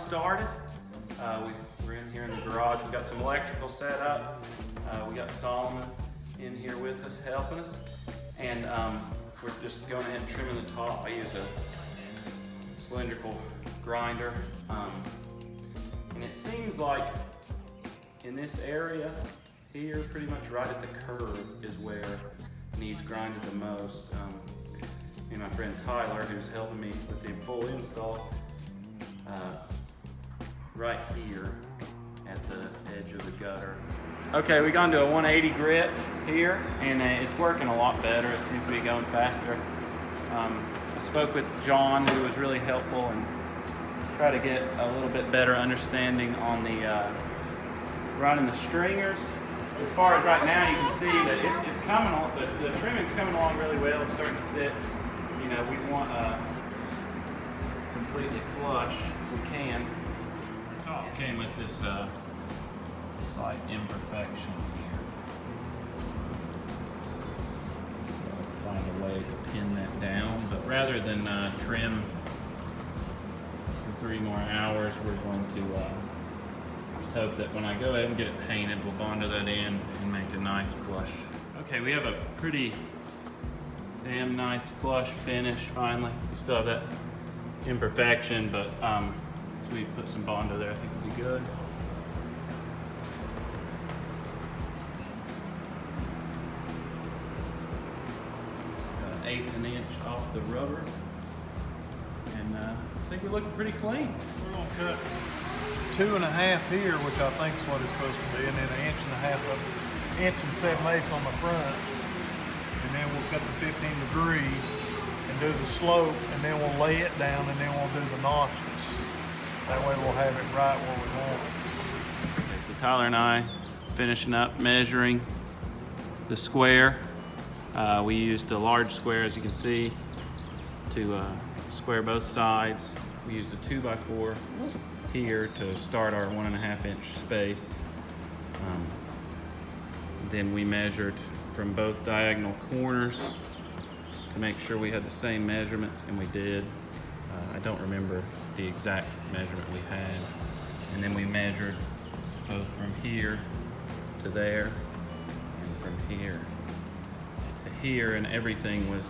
started. We're in here in the garage. We've got some electrical set up. We got Solomon in here with us, helping us. And we're just going ahead and trimming the top. I use a cylindrical grinder. And it seems like in this area here, pretty much right at the curve is where it needs grinded the most. Me and my friend Tyler, who's helping me with the full install, right here at the edge of the gutter. Okay, we gone to a 180 grit here, and it's working a lot better. It seems to be going faster. I spoke with John, who was really helpful, and try to get a little bit better understanding on the running the stringers. As far as right now, you can see that it's coming on. The trimming's coming along really well. It's starting to sit. You know, we want completely flush if we can. It came with this slight imperfection here. So I'll have to find a way to pin that down. But rather than trim for 3 more hours, we're going to just hope that when I go ahead and get it painted, we'll bond that in and make a nice flush. Okay, we have a pretty damn nice flush finish finally. We still have that imperfection, but if we put some Bondo there, I think it'll be good. Got 1/8 of an inch off the rubber, and I think we're looking pretty clean. We're gonna cut 2.5 here, which I think is what it's supposed to be, and then 1.5 inches up, 1 7/8 on the front. And then we'll cut the 15 degree and do the slope, and then we'll lay it down, and then we'll do the notches. That way we'll have it right where we want it. Okay, so Tyler and I finishing up measuring the square. We used a large square, as you can see, to square both sides. We used a 2x4 here to start our 1.5 inch space. Then we measured from both diagonal corners to make sure we had the same measurements, and we did. I don't remember the exact measurement we had. And then we measured both from here to there and from here to here, and everything was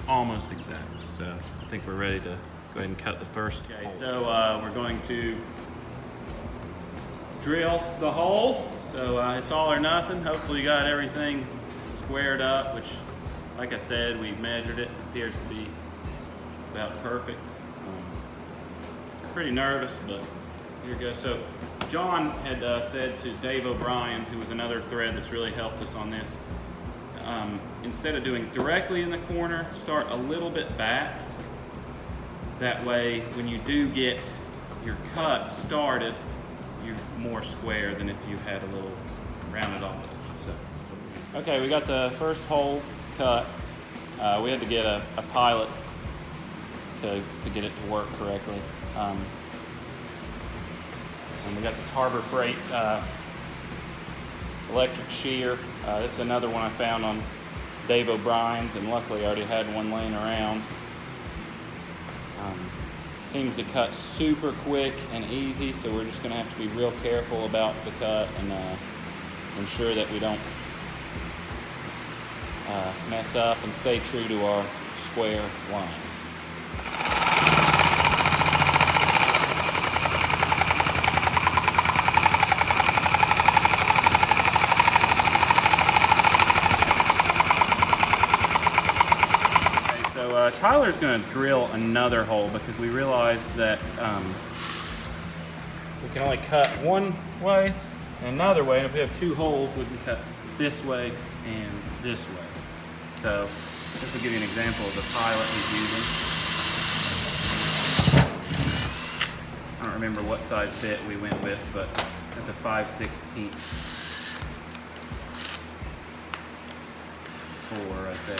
almost exact. So I think we're ready to go ahead and cut the first. Okay, so we're going to drill the hole. So it's all or nothing. Hopefully you got everything squared up, which, like I said, we measured it. It appears to be about perfect. Pretty nervous, but here we go. So John had said to Dave O'Brien, who was another thread that's really helped us on this, instead of doing directly in the corner, start a little bit back. That way, when you do get your cut started, you're more square than if you had a little rounded off. So, okay, we got the first hole cut. We had to get a pilot to get it to work correctly. And we got this Harbor Freight electric shear. This is another one I found on Dave O'Brien's, and luckily I already had one laying around. Seems to cut super quick and easy, so we're just going to have to be real careful about the cut and ensure that we don't mess up and stay true to our square lines. Tyler's going to drill another hole because we realized that we can only cut one way and another way, and if we have 2 holes, we can cut this way and this way. So this will give you an example of the pilot he's using. I don't remember what size bit we went with, but that's a 5/16 4 right there.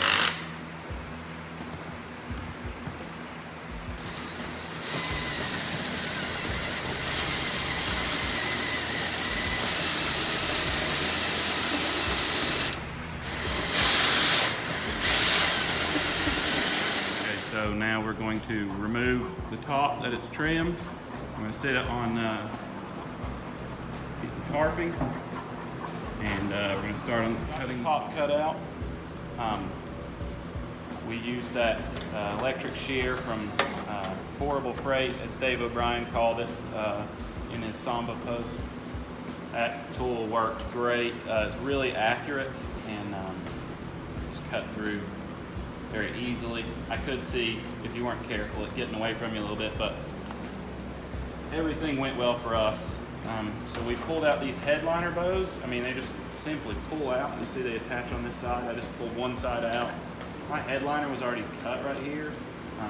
So now we're going to remove the top that it's trimmed. I'm gonna sit it on a piece of tarping, and we're gonna start on cutting top cut out. We use that electric shear from Horrible Freight, as Dave O'Brien called it in his Samba post. That tool worked great. It's really accurate and just cut through very easily. I could see, if you weren't careful, it getting away from you a little bit, but everything went well for us. So we pulled out these headliner bows. I mean, they just simply pull out. You see they attach on this side. I just pulled one side out. My headliner was already cut right here. So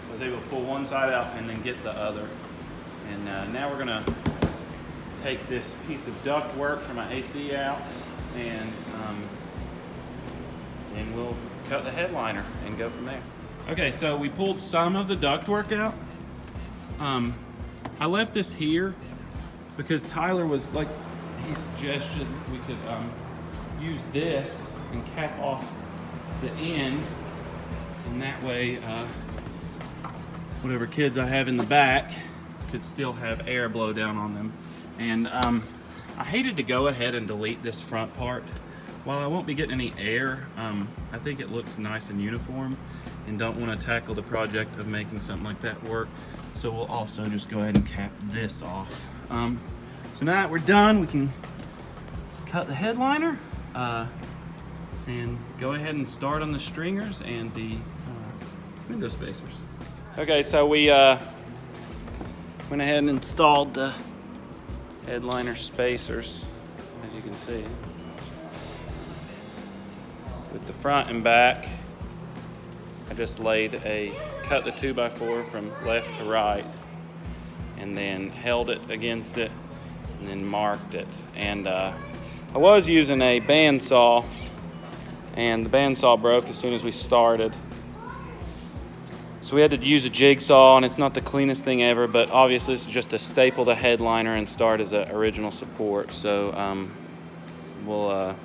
I was able to pull one side out and then get the other. And now we're gonna take this piece of duct work from my AC out, and we'll cut the headliner and go from there. Okay, so we pulled some of the duct work out. I left this here because Tyler was like, he suggested we could use this and cap off the end, and that way whatever kids I have in the back could still have air blow down on them. And I hated to go ahead and delete this front part. While I won't be getting any air, I think it looks nice and uniform, and don't want to tackle the project of making something like that work. So we'll also just go ahead and cap this off. So now that we're done, we can cut the headliner and go ahead and start on the stringers and the window spacers. Okay, so we went ahead and installed the headliner spacers, as you can see. With the front and back, I just cut the 2x4 from left to right, and then held it against it, and then marked it. And I was using a bandsaw, and the bandsaw broke as soon as we started. So we had to use a jigsaw, and it's not the cleanest thing ever, but obviously this is just to staple the headliner and start as an original support. So we'll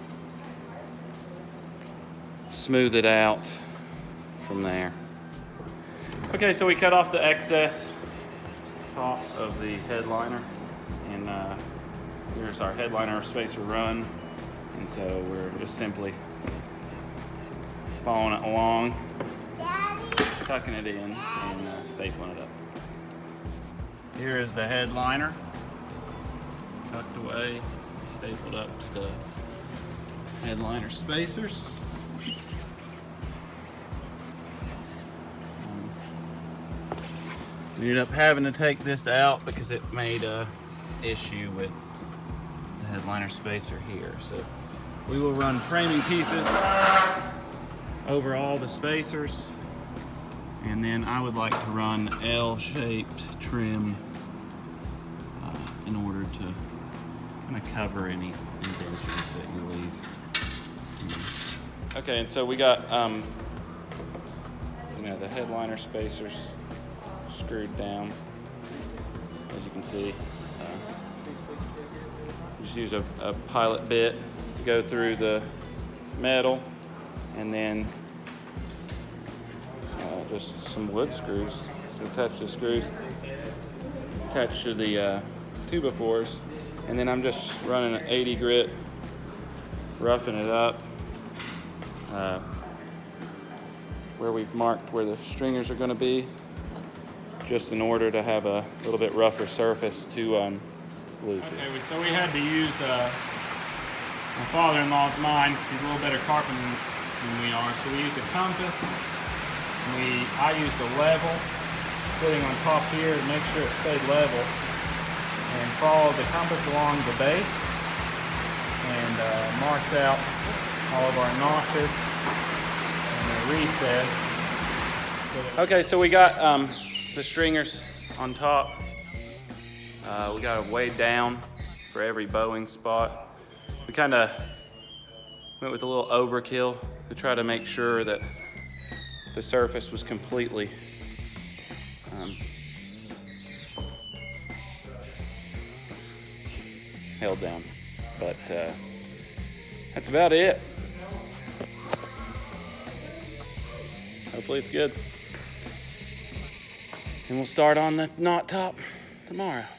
smooth it out from there. Okay, so we cut off the excess top of the headliner, and here's our headliner spacer run. And so we're just simply following it along, tucking it in, and stapling it up. Here is the headliner, tucked away, stapled up to the headliner spacers. We ended up having to take this out because it made a issue with the headliner spacer here. So we will run framing pieces over all the spacers, and then I would like to run L-shaped trim in order to kind of cover any indentions that you leave. Okay, and so we got the headliner spacers screwed down, as you can see. Just use a pilot bit to go through the metal, and then just some wood screws to attach the screws attached to the 2x4s, and then I'm just running an 80 grit, roughing it up where we've marked where the stringers are going to be, just in order to have a little bit rougher surface to glue to. Okay, so we had to use my father-in-law's mine because he's a little better carpenter than we are. So we used a compass. I used a level sitting on top here to make sure it stayed level, and followed the compass along the base, and marked out all of our notches and the recess. Okay, so we got the stringers on top. We got them weighed down for every bowing spot. We kind of went with a little overkill to try to make sure that the surface was completely held down. But that's about it. Hopefully it's good. And we'll start on the knot top. tomorrow.